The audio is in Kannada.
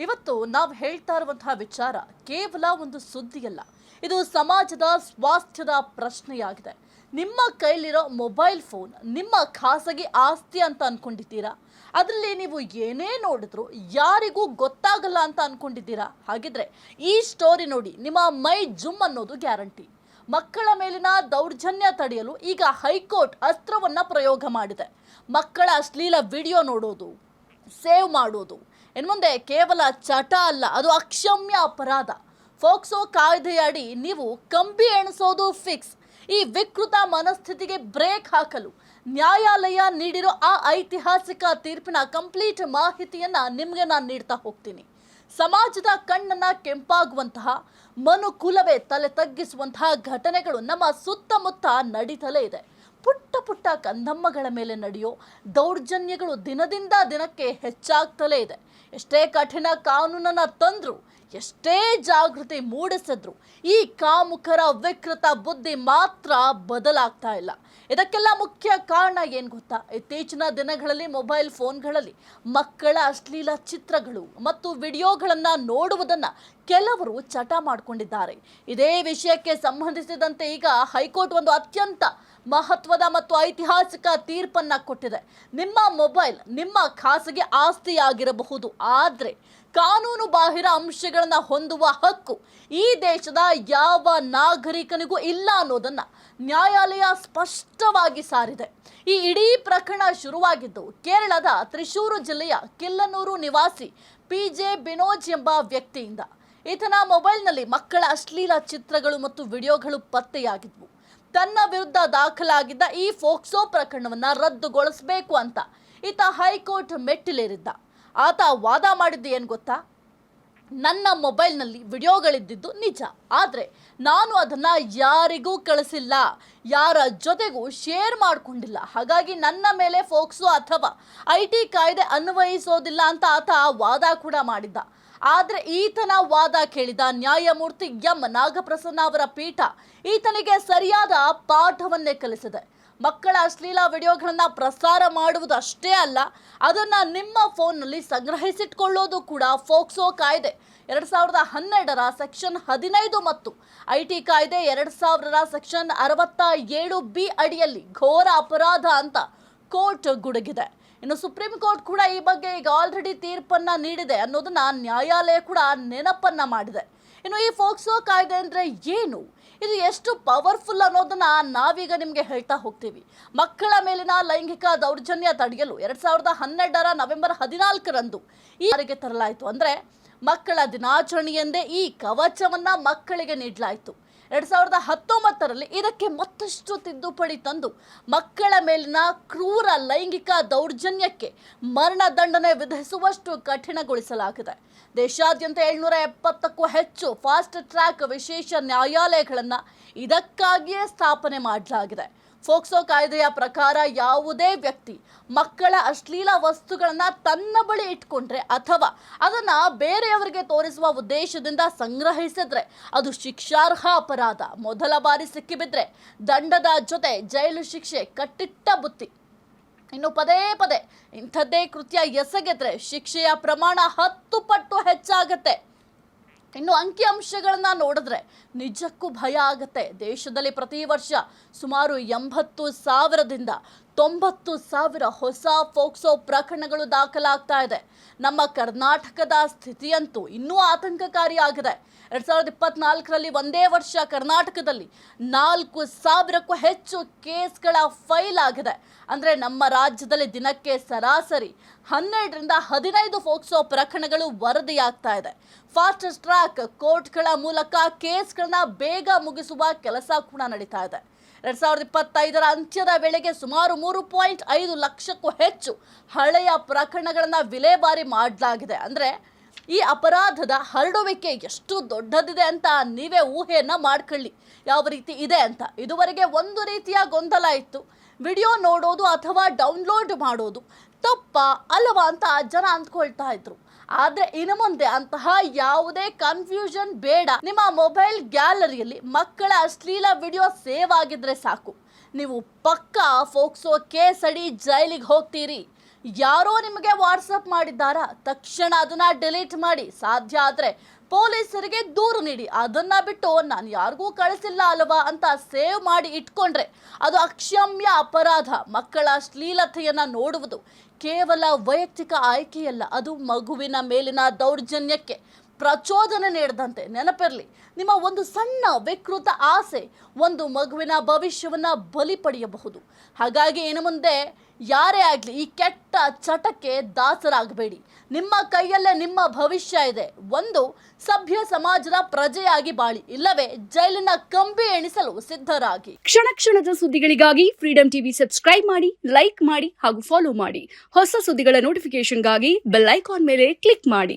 ಇವತ್ತು ನಾವು ಹೇಳ್ತಾ ಇರುವಂತಹ ವಿಚಾರ ಕೇವಲ ಒಂದು ಸುದ್ದಿಯಲ್ಲ. ಇದು ಸಮಾಜದ ಸ್ವಾಸ್ಥ್ಯದ ಪ್ರಶ್ನೆಯಾಗಿದೆ. ನಿಮ್ಮ ಕೈಲಿರೋ ಮೊಬೈಲ್ ಫೋನ್ ನಿಮ್ಮ ಖಾಸಗಿ ಆಸ್ತಿ ಅಂತ ಅನ್ಕೊಂಡಿದ್ದೀರಾ? ಅದರಲ್ಲಿ ನೀವು ಏನೇ ನೋಡಿದ್ರು ಯಾರಿಗೂ ಗೊತ್ತಾಗಲ್ಲ ಅಂತ ಅನ್ಕೊಂಡಿದ್ದೀರಾ? ಹಾಗಿದ್ರೆ ಈ ಸ್ಟೋರಿ ನೋಡಿ ನಿಮ್ಮ ಮೈ ಜುಮ್ ಅನ್ನೋದು ಗ್ಯಾರಂಟಿ. ಮಕ್ಕಳ ಮೇಲಿನ ದೌರ್ಜನ್ಯ ತಡೆಯಲು ಈಗ ಹೈಕೋರ್ಟ್ ಅಸ್ತ್ರವನ್ನ ಪ್ರಯೋಗ ಮಾಡಿದೆ. ಮಕ್ಕಳ ಅಶ್ಲೀಲ ವಿಡಿಯೋ ನೋಡೋದು, ಸೇವ್ ಮಾಡೋದು ಇನ್ನು ಮುಂದೆ ಕೇವಲ ಚಟ ಅಲ್ಲ, ಅದು ಅಕ್ಷಮ್ಯ ಅಪರಾಧ. ಫೋಕ್ಸೋ ಕಾಯ್ದೆಯಡಿ ನೀವು ಕಂಬಿ ಎಣಿಸೋದು ಫಿಕ್ಸ್. ಈ ವಿಕೃತ ಮನಸ್ಥಿತಿಗೆ ಬ್ರೇಕ್ ಹಾಕಲು ನ್ಯಾಯಾಲಯ ನೀಡಿರೋ ಆ ಐತಿಹಾಸಿಕ ತೀರ್ಪಿನ ಕಂಪ್ಲೀಟ್ ಮಾಹಿತಿಯನ್ನ ನಿಮಗೆ ನಾನು ನೀಡ್ತಾ ಹೋಗ್ತೀನಿ. ಸಮಾಜದ ಕಣ್ಣನ್ನ ಕೆಂಪಾಗುವಂತಹ, ಮನುಕುಲವೇ ತಲೆ ತಗ್ಗಿಸುವಂತಹ ಘಟನೆಗಳು ನಮ್ಮ ಸುತ್ತಮುತ್ತ ನಡೀತಲೇ ಇದೆ. ಪುಟ್ಟ ಪುಟ್ಟ ಕಂದಮ್ಮಗಳ ಮೇಲೆ ನಡೆಯೋ ದೌರ್ಜನ್ಯಗಳು ದಿನದಿಂದ ದಿನಕ್ಕೆ ಹೆಚ್ಚಾಗ್ತಲೇ ಇದೆ. ಎಷ್ಟೇ ಕಠಿಣ ಕಾನೂನನ್ನ ತಂದ್ರು, ಎಷ್ಟೇ ಜಾಗೃತಿ ಮೂಡಿಸಿದ್ರು, ಈ ಕಾಮುಕರ ವಿಕೃತ ಬುದ್ಧಿ ಮಾತ್ರ ಬದಲಾಗ್ತಾ ಇಲ್ಲ. ಇದಕ್ಕೆಲ್ಲ ಮುಖ್ಯ ಕಾರಣ ಏನು ಗೊತ್ತಾ? ಇತ್ತೀಚಿನ ದಿನಗಳಲ್ಲಿ ಮೊಬೈಲ್ ಫೋನ್ಗಳಲ್ಲಿ ಮಕ್ಕಳ ಅಶ್ಲೀಲ ಚಿತ್ರಗಳು ಮತ್ತು ವಿಡಿಯೋಗಳನ್ನು ನೋಡುವುದನ್ನು ಕೆಲವರು ಚಟ ಮಾಡಿಕೊಂಡಿದ್ದಾರೆ. ಇದೇ ವಿಷಯಕ್ಕೆ ಸಂಬಂಧಿಸಿದಂತೆ ಈಗ ಹೈಕೋರ್ಟ್ ಒಂದು ಅತ್ಯಂತ ಮಹತ್ವದ ಮತ್ತು ಐತಿಹಾಸಿಕ ತೀರ್ಪನ್ನ ಕೊಟ್ಟಿದೆ. ನಿಮ್ಮ ಮೊಬೈಲ್ ನಿಮ್ಮ ಖಾಸಗಿ ಆಸ್ತಿಯಾಗಿರಬಹುದು, ಆದರೆ ಕಾನೂನು ಬಾಹಿರ ಅಂಶಗಳನ್ನ ಹೊಂದುವ ಹಕ್ಕು ಈ ದೇಶದ ಯಾವ ನಾಗರಿಕನಿಗೂ ಇಲ್ಲ ಅನ್ನೋದನ್ನ ನ್ಯಾಯಾಲಯ ಸ್ಪಷ್ಟವಾಗಿ ಸಾರಿದೆ. ಈ ಇಡೀ ಪ್ರಕರಣ ಶುರುವಾಗಿದ್ದು ಕೇರಳದ ತ್ರಿಶೂರು ಜಿಲ್ಲೆಯ ಕಿಲ್ಲನೂರು ನಿವಾಸಿ PJ ಬಿನೋಜ್ ಎಂಬ ವ್ಯಕ್ತಿಯಿಂದ. ಈತನ ಮೊಬೈಲ್ನಲ್ಲಿ ಮಕ್ಕಳ ಅಶ್ಲೀಲ ಚಿತ್ರಗಳು ಮತ್ತು ವಿಡಿಯೋಗಳು ಪತ್ತೆಯಾಗಿದ್ವು. ತನ್ನ ವಿರುದ್ಧ ದಾಖಲಾಗಿದ್ದ ಈ ಫೋಕ್ಸೋ ಪ್ರಕರಣವನ್ನ ರದ್ದುಗೊಳಿಸಬೇಕು ಅಂತ ಈತ ಹೈಕೋರ್ಟ್ ಮೆಟ್ಟಿಲೇರಿದ್ದ. ಆತ ವಾದ ಮಾಡಿದ್ದು ಏನು ಗೊತ್ತಾ? ನನ್ನ ಮೊಬೈಲ್ನಲ್ಲಿ ವಿಡಿಯೋಗಳಿದ್ದಿದ್ದು ನಿಜ, ಆದರೆ ನಾನು ಅದನ್ನು ಯಾರಿಗೂ ಕಳಿಸಿಲ್ಲ, ಯಾರ ಜೊತೆಗೂ ಶೇರ್ ಮಾಡಿಕೊಂಡಿಲ್ಲ. ಹಾಗಾಗಿ ನನ್ನ ಮೇಲೆ ಫೋಕ್ಸೋ ಅಥವಾ IT ಕಾಯ್ದೆ ಅನ್ವಯಿಸೋದಿಲ್ಲ ಅಂತ ಆತ ವಾದ ಕೂಡ ಮಾಡಿದ್ದ. ಆದರೆ ಈತನ ವಾದ ಕೇಳಿದ ನ್ಯಾಯಮೂರ್ತಿ M ನಾಗಪ್ರಸನ್ನ ಅವರ ಪೀಠ ಈತನಿಗೆ ಸರಿಯಾದ ಪಾಠವನ್ನೇ ಕಲಿಸಿದೆ. ಮಕ್ಕಳ ಅಶ್ಲೀಲ ವಿಡಿಯೋಗಳನ್ನ ಪ್ರಸಾರ ಮಾಡುವುದು ಅಷ್ಟೇ ಅಲ್ಲ, ಅದನ್ನ ನಿಮ್ಮ ಫೋನ್ನಲ್ಲಿ ಸಂಗ್ರಹಿಸಿಟ್ಕೊಳ್ಳೋದು ಕೂಡ ಫೋಕ್ಸೋ ಕಾಯ್ದೆ 2012ರ ಸೆಕ್ಷನ್ 15 ಮತ್ತು IT ಕಾಯ್ದೆ 2000ರ ಸೆಕ್ಷನ್ 67B ಅಡಿಯಲ್ಲಿ ಘೋರ ಅಪರಾಧ ಅಂತ ಕೋರ್ಟ್ ಗುಡುಗಿದೆ. ಇನ್ನು ಸುಪ್ರೀಂ ಕೋರ್ಟ್ ಕೂಡ ಈ ಬಗ್ಗೆ ಈಗ ಆಲ್ರೆಡಿ ತೀರ್ಪನ್ನ ನೀಡಿದೆ ಅನ್ನೋದನ್ನ ನ್ಯಾಯಾಲಯ ಕೂಡ ನೆನಪನ್ನ ಮಾಡಿದೆ. ಇನ್ನು ಈ ಫೋಕ್ಸೋ ಕಾಯ್ದೆ ಅಂದ್ರೆ ಏನು, ಇದು ಎಷ್ಟು ಪವರ್ಫುಲ್ ಅನ್ನೋದನ್ನ ನಾವೀಗ ನಿಮಗೆ ಹೇಳ್ತಾ ಹೋಗ್ತೀವಿ. ಮಕ್ಕಳ ಮೇಲಿನ ಲೈಂಗಿಕ ದೌರ್ಜನ್ಯ ತಡೆಯಲು 2012ರ ನವೆಂಬರ್ 14ರಂದು ಈ ಜಾರಿಗೆ ತರಲಾಯಿತು. ಅಂದ್ರೆ ಮಕ್ಕಳ ದಿನಾಚರಣೆ ಎಂದೇ ಈ ಕವಚವನ್ನ ಮಕ್ಕಳಿಗೆ ನೀಡಲಾಯಿತು. 2019ರಲ್ಲಿ ಇದಕ್ಕೆ ಮತ್ತಷ್ಟು ತಿದ್ದುಪಡಿ ತಂದು ಮಕ್ಕಳ ಮೇಲಿನ ಕ್ರೂರ ಲೈಂಗಿಕ ದೌರ್ಜನ್ಯಕ್ಕೆ ಮರಣದಂಡನೆ ವಿಧಿಸುವಷ್ಟು ಕಠಿಣಗೊಳಿಸಲಾಗಿದೆ. ದೇಶಾದ್ಯಂತ 770ಕ್ಕೂ ಹೆಚ್ಚು ಫಾಸ್ಟ್ ಟ್ರ್ಯಾಕ್ ವಿಶೇಷ ನ್ಯಾಯಾಲಯಗಳನ್ನು ಇದಕ್ಕಾಗಿಯೇ ಸ್ಥಾಪನೆ ಮಾಡಲಾಗಿದೆ. ಫೋಕ್ಸೋ ಕಾಯ್ದೆಯ ಪ್ರಕಾರ ಯಾವುದೇ ವ್ಯಕ್ತಿ ಮಕ್ಕಳ ಅಶ್ಲೀಲ ವಸ್ತುಗಳನ್ನ ತನ್ನ ಬಳಿ ಇಟ್ಕೊಂಡ್ರೆ ಅಥವಾ ಅದನ್ನ ಬೇರೆಯವರಿಗೆ ತೋರಿಸುವ ಉದ್ದೇಶದಿಂದ ಸಂಗ್ರಹಿಸಿದ್ರೆ ಅದು ಶಿಕ್ಷಾರ್ಹ ಅಪರಾಧ. ಮೊದಲ ಬಾರಿ ಸಿಕ್ಕಿಬಿದ್ರೆ ದಂಡದ ಜೊತೆ ಜೈಲು ಶಿಕ್ಷೆ, ಕಟ್ಟಿಟ್ಟ ಬುತ್ತಿ. ಇನ್ನು ಪದೇ ಪದೇ ಇಂಥದ್ದೇ ಕೃತ್ಯ ಎಸಗಿದ್ರೆ ಶಿಕ್ಷೆಯ ಪ್ರಮಾಣ 10 ಪಟ್ಟು ಹೆಚ್ಚಾಗತ್ತೆ. ಇನ್ನು ಅಂಕಿಅಂಶಗಳನ್ನ ನೋಡಿದ್ರೆ ನಿಜಕ್ಕೂ ಭಯ ಆಗತ್ತೆ. ದೇಶದಲ್ಲಿ ಪ್ರತಿ ವರ್ಷ ಸುಮಾರು 80,000ದಿಂದ 90,000 ಹೊಸ ಫೋಕ್ಸೋ ಪ್ರಕರಣಗಳು ದಾಖಲಾಗ್ತಾ ಇದೆ. ನಮ್ಮ ಕರ್ನಾಟಕದ ಸ್ಥಿತಿಯಂತೂ ಇನ್ನೂ ಆತಂಕಕಾರಿಯಾಗಿದೆ. 2024ರಲ್ಲಿ ಒಂದೇ ವರ್ಷ ಕರ್ನಾಟಕದಲ್ಲಿ 4,000ಕ್ಕೂ ಹೆಚ್ಚು ಕೇಸ್ಗಳ ಫೈಲ್ ಆಗಿದೆ. ಅಂದರೆ ನಮ್ಮ ರಾಜ್ಯದಲ್ಲಿ ದಿನಕ್ಕೆ ಸರಾಸರಿ 12ರಿಂದ 15 ಫೋಕ್ಸೋ ಪ್ರಕರಣಗಳು ವರದಿಯಾಗ್ತಾ ಇದೆ. ಫಾಸ್ಟ್ ಟ್ರ್ಯಾಕ್ ಕೋರ್ಟ್ಗಳ ಮೂಲಕ ಕೇಸ್ಗಳನ್ನ ಬೇಗ ಮುಗಿಸುವ ಕೆಲಸ ಕೂಡ ನಡೀತಾ ಇದೆ. 2025ರ ಅಂತ್ಯದ ವೇಳೆಗೆ ಸುಮಾರು 3.5 ಲಕ್ಷಕ್ಕೂ ಹೆಚ್ಚು ಹಳೆಯ ಪ್ರಕರಣಗಳನ್ನು ವಿಲೇವಾರಿ ಮಾಡಲಾಗಿದೆ. ಅಂದರೆ ಈ ಅಪರಾಧದ ಹರಡುವಿಕೆ ಎಷ್ಟು ದೊಡ್ಡದಿದೆ ಅಂತ ನೀವೇ ಊಹೆಯನ್ನ ಮಾಡ್ಕೊಳ್ಳಿ, ಯಾವ ರೀತಿ ಇದೆ ಅಂತ. ಇದುವರೆಗೆ ಒಂದು ರೀತಿಯ ಗೊಂದಲ ಇತ್ತು, ವಿಡಿಯೋ ನೋಡೋದು ಅಥವಾ ಡೌನ್ಲೋಡ್ ಮಾಡೋದು ತಪ್ಪ ಅಲ್ವಾ ಅಂತ ಜನ ಅಂದ್ಕೊಳ್ತಾ ಇದ್ರು. ಆದ್ರೆ ಇನ್ನು ಮುಂದೆ ಅಂತಹ ಯಾವುದೇ ಕನ್ಫ್ಯೂಷನ್ ಬೇಡ. ನಿಮ್ಮ ಮೊಬೈಲ್ ಗ್ಯಾಲರಿಯಲ್ಲಿ ಮಕ್ಕಳ ಅಶ್ಲೀಲ ವಿಡಿಯೋ ಸೇವ್ ಆಗಿದ್ರೆ ಸಾಕು, ನೀವು ಪಕ್ಕಾ ಫೋಕ್ಸೋ ಕೇಸ್ ಅಡಿ ಜೈಲಿಗೆ ಹೋಗ್ತೀರಿ. ಯಾರೋ ನಿಮಗೆ ವಾಟ್ಸಪ್ ಮಾಡಿದ್ದಾರಾ, ತಕ್ಷಣ ಅದನ್ನ ಡಿಲೀಟ್ ಮಾಡಿ, ಸಾಧ್ಯ ಆದರೆ ಪೊಲೀಸರಿಗೆ ದೂರು ನೀಡಿ. ಅದನ್ನ ಬಿಟ್ಟು ನಾನು ಯಾರಿಗೂ ಕಳಿಸಿಲ್ಲ ಅಲ್ವಾ ಅಂತ ಸೇವ್ ಮಾಡಿ ಇಟ್ಕೊಂಡ್ರೆ ಅದು ಅಕ್ಷಮ್ಯ ಅಪರಾಧ. ಮಕ್ಕಳ ಅಶ್ಲೀಲತೆಯನ್ನ ನೋಡುವುದು ಕೇವಲ ವೈಯಕ್ತಿಕ ಆಯ್ಕೆಯಲ್ಲ, ಅದು ಮಗುವಿನ ಮೇಲಿನ ದೌರ್ಜನ್ಯಕ್ಕೆ ಪ್ರಚೋದನೆ ನೀಡದಂತೆ. ನೆನಪಿರಲಿ, ನಿಮ್ಮ ಒಂದು ಸಣ್ಣ ವಿಕೃತ ಆಸೆ ಒಂದು ಮಗುವಿನ ಭವಿಷ್ಯವನ್ನ ಬಲಿ ಪಡೆಯಬಹುದು. ಹಾಗಾಗಿ ಇನ್ನು ಮುಂದೆ ಯಾರೇ ಆಗಲಿ ಈ ಕೆಟ್ಟ ಚಟಕ್ಕೆ ದಾಸರಾಗಬೇಡಿ. ನಿಮ್ಮ ಕೈಯಲ್ಲೇ ನಿಮ್ಮ ಭವಿಷ್ಯ ಇದೆ. ಒಂದು ಸಭ್ಯ ಸಮಾಜದ ಪ್ರಜೆಯಾಗಿ ಬಾಳಿ, ಇಲ್ಲವೇ ಜೈಲಿನ ಕಂಬಿ ಎಣಿಸಲು ಸಿದ್ಧರಾಗಿ. ಕ್ಷಣ ಕ್ಷಣದ ಸುದ್ದಿಗಳಿಗಾಗಿ ಫ್ರೀಡಂ ಟಿವಿ ಸಬ್ಸ್ಕ್ರೈಬ್ ಮಾಡಿ, ಲೈಕ್ ಮಾಡಿ ಹಾಗೂ ಫಾಲೋ ಮಾಡಿ. ಹೊಸ ಸುದ್ದಿಗಳ ನೋಟಿಫಿಕೇಶನ್ಗಾಗಿ ಬೆಲ್ ಐಕಾನ್ ಮೇಲೆ ಕ್ಲಿಕ್ ಮಾಡಿ.